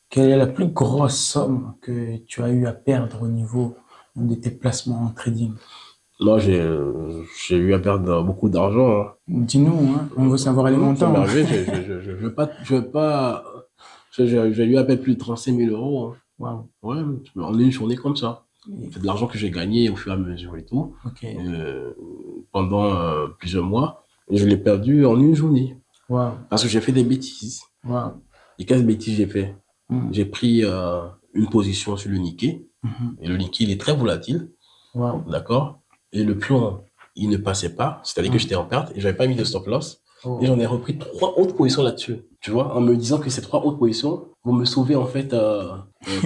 quelle est la plus grosse somme que tu as eu à perdre au niveau de tes placements en trading? Moi, j'ai eu à perdre beaucoup d'argent, hein. Dis-nous, hein, on veut savoir les Ça m'est montants. arrivé, je veux pas, j'ai eu à perdre plus de 35 000 euros, hein. Waouh. Ouais, en une journée comme ça. C'est de l'argent que j'ai gagné au fur et à mesure et tout, Ok. euh, pendant plusieurs mois. Et je l'ai perdu en une journée. Waouh. Parce que j'ai fait des bêtises. Waouh. Et quelles bêtises j'ai fait? Mhm. J'ai pris une position sur le Nikkei. Mhm. Et le Nikkei, il est très volatile. Waouh. D'accord? Et le plan, il ne passait pas. C'est-à-dire que Mhm. j'étais en perte et j'avais pas mis de stop loss. Et Oh. j'en ai repris trois autres positions là-dessus. Tu vois, en me disant que ces trois autres positions vont me sauver, en fait,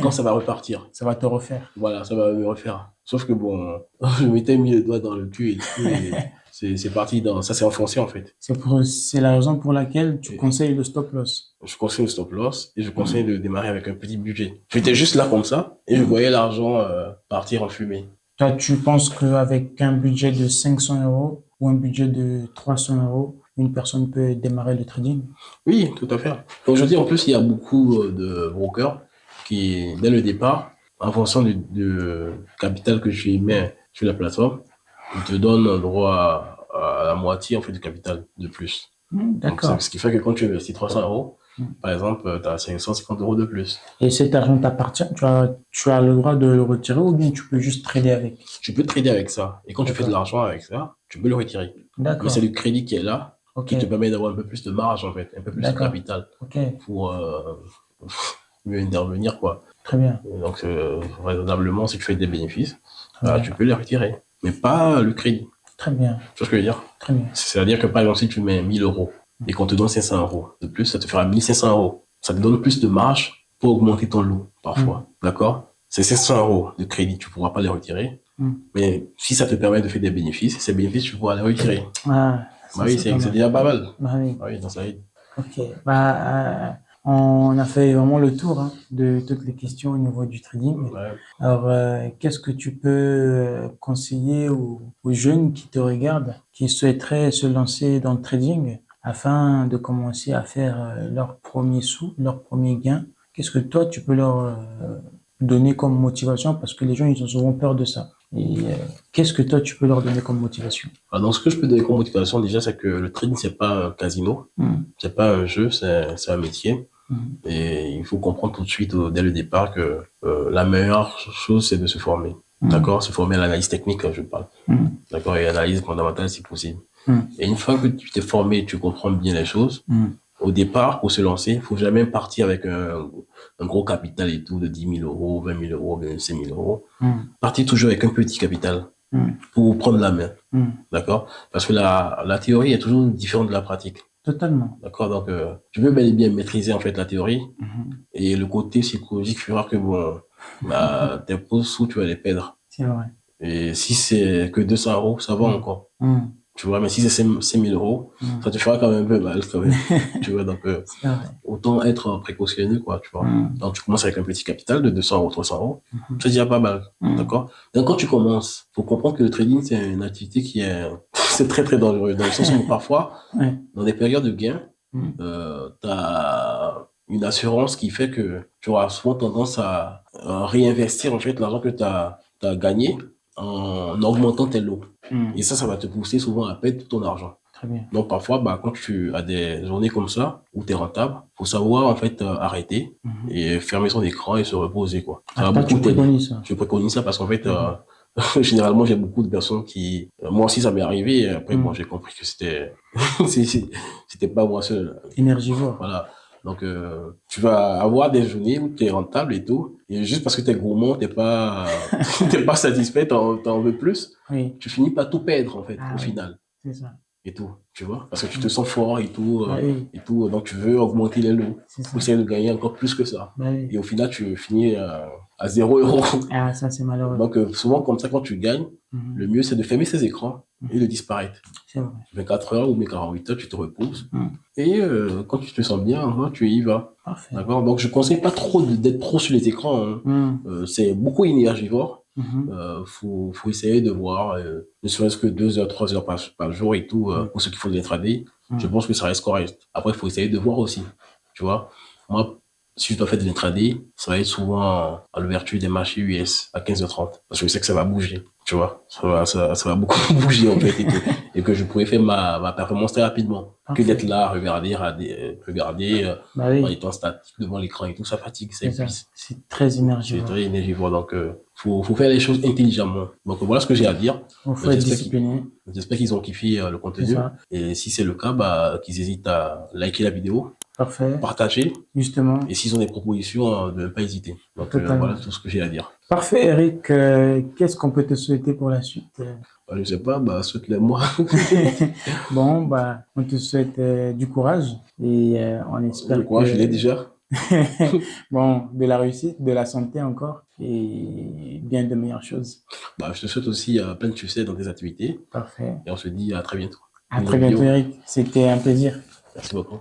quand ça va repartir. Ça va te refaire. Voilà, ça va me refaire. Sauf que bon, je m'étais mis le doigt dans le cul et tout, et c'est parti ça s'est enfoncé en fait. C'est la raison pour laquelle tu Et conseilles le stop loss. je conseille le stop loss et je conseille Mhm. de démarrer avec un petit budget. J'étais juste là comme ça et je Mhm. voyais l'argent partir en fumée. Toi, tu penses qu'avec un budget de 500 euros ou un budget de 300 euros, une personne peut démarrer le trading? Oui, tout à fait. Aujourd'hui, en plus, il y a beaucoup de brokers qui, dès le départ, en fonction du capital que tu mets sur la plateforme, ils te donnent droit à la moitié en fait du capital de plus. Donc, c'est D'accord. ce qui fait que quand tu investis 300 euros, par exemple, tu as 550 euros de plus. Et cet argent t'appartient, tu as le droit de le retirer ou bien tu peux juste trader avec? Tu peux trader avec ça. Et quand tu fais de D'accord. l'argent avec ça, tu peux le retirer. Mais c'est D'accord. le crédit qui est là, Ok. qui te permet d'avoir un peu plus de marge, en fait, un peu plus de D'accord. capital Ok. pour mieux intervenir, quoi. Très bien. Et donc, raisonnablement, si tu fais des bénéfices, Très bien. tu peux les retirer. Mais pas le crédit. Très bien. Tu vois ce que je veux dire? Très bien. C'est-à-dire que, par exemple, si tu mets 1000 euros et qu'on te donne 500 euros de plus, ça te fera 1500 euros. Ça te donne plus de marge pour augmenter ton lot, Hmm. parfois. D'accord? C'est 500 euros de crédit, tu pourras pas les retirer. Hmm. Mais si ça te permet de faire des bénéfices, ces bénéfices, tu pourras les retirer. Ah, Bah ça oui, c'est pas c'est mal. déjà pas mal. Bah oui. Ah oui, dans ça aide. Ok. On a fait vraiment le tour hein, de toutes les questions au niveau du trading. Ouais. Alors, qu'est-ce que tu peux conseiller aux jeunes qui te regardent, qui souhaiteraient se lancer dans le trading afin de commencer à faire leurs premiers sous, leurs premiers gains Qu'est-ce que toi, tu peux leur donner comme motivation? Parce que les gens, ils ont souvent peur de ça. Et qu'est-ce que toi, tu peux leur donner comme motivation? Alors, donc, ce que je peux donner comme motivation, déjà, c'est que le trading, c'est pas un casino. Mhm. C'est pas un jeu, c'est un métier. Mhm. Et il faut comprendre tout de suite, dès le départ, que la meilleure chose, c'est de se former. Mhm. D'accord? Se former à l'analyse technique, je parle. Mhm. D'accord? Et analyse fondamentale si possible. Mhm. Et une fois que tu t'es formé, tu comprends bien les choses, Mhm. au départ, pour se lancer, il faut jamais partir avec un gros capital et tout de 10 000 euros, 20 000 euros, 5 000 euros. Mhm. Partez toujours avec un petit capital Mhm. pour prendre la main. Mhm. D'accord? Parce que la théorie est toujours différente de la pratique. Totalement. D'accord? Donc, tu peux bel et bien maîtriser en fait la théorie Mhm. et le côté psychologique fera que bon, bah, tes pauses sous, tu vas les perdre. C'est vrai. Et si c'est que 200 euros, ça va Mhm. encore. Mhm. Tu vois, mais si c'est 5 000 euros, ça Mhm. te fera quand même un peu mal, quand même. Tu vois, donc, C'est vrai. autant être précautionneux, quoi, tu vois. Mhm. Donc, tu commences avec un petit capital de 200 euros, 300 euros. Mhm. C'est déjà pas mal. Mhm. D'accord? Donc, quand tu commences, faut comprendre que le trading, c'est une activité qui est, c'est très, très dangereux. Dans le sens où parfois, Ouais. dans des périodes de gain, Mhm. t'as une assurance qui fait que tu auras souvent tendance à réinvestir, en fait, l'argent que t'as gagné en augmentant tes lots. Et Mhm. ça va te pousser souvent à perdre tout ton argent. Très bien. Donc parfois, bah, quand tu as des journées comme ça, où tu es rentable, faut savoir en fait arrêter Mhm. et fermer son écran et se reposer, quoi. Ça Ah, va toi, beaucoup tu t'aider. préconises ça. Je préconise ça parce qu'en fait, Très bien. généralement, j'ai beaucoup de personnes qui... moi aussi, ça m'est arrivé. Et après, bon, Mhm. j'ai compris que c'était c'était pas moi seul. Énergivore. Voilà. Donc, tu vas avoir des journées où tu es rentable et tout. Et juste parce que tu es gourmand, t'es pas satisfait, t'en veux plus. Oui. Tu finis par tout perdre, en fait, au Ah oui. final C'est ça. et tout, tu vois, parce que tu te Mhm. sens fort Bah oui. et tout, donc tu veux augmenter les lots C'est pour ça. essayer de gagner encore plus que ça. Bah oui. Et au final, tu finis à 0 euros. Ah, ça, c'est malheureux. Donc, souvent, comme ça, quand tu gagnes, le Mhm. mieux, c'est de fermer ses écrans et de Mhm. disparaître. C'est vrai. 24 heures ou 48 heures, tu te reposes. Mhm. Et quand tu te sens bien, hein, tu y vas. Parfait. D'accord? Donc, je conseille pas trop d'être trop sur les écrans, hein. Mhm. C'est beaucoup énergivore. Mhm. Faut essayer de voir, ne serait-ce que 2 heures, 3 heures par jour et tout, Mhm. pour ceux qui font des tradés. Je Mhm. pense que ça reste correct. Après, il faut essayer de voir aussi. Tu vois, moi, si je dois faire des tradés, ça va être souvent à l'ouverture des marchés US à 15h30. Parce que je sais que ça va bouger. Tu vois, ça va beaucoup bouger, en fait, et que je pourrais faire ma performance très rapidement. Que d'être Parfait. là, regarder, Bah en oui. étant statique devant l'écran et tout, ça fatigue, ça C'est ça. épuise. C'est très C'est très énergivore. énergivore, donc faut faire les choses intelligemment. Donc voilà ce que j'ai à dire. Il Ben, faut être discipliné. j'espère qu'ils ont kiffé le C'est contenu. ça. Et si c'est le cas, bah, qu'ils hésitent à liker la vidéo, Parfait. partager. Justement. Et s'ils ont des propositions, de ne pas hésiter. Donc voilà Totalement. tout ce que j'ai à dire. Parfait, Eric. Qu'est-ce qu'on peut te souhaiter pour la suite? Bah, je sais pas, bah, souhaite-les moi. Bon, bah, on te souhaite du courage et on Le espère courage, je l'ai que, déjà. bon, de la réussite, de la santé encore et bien de meilleures choses. Bah, je te souhaite aussi plein de succès dans tes activités. Parfait. Et on se dit à très bientôt. À Une très autre bientôt, vidéo. Eric. C'était un plaisir. Merci beaucoup.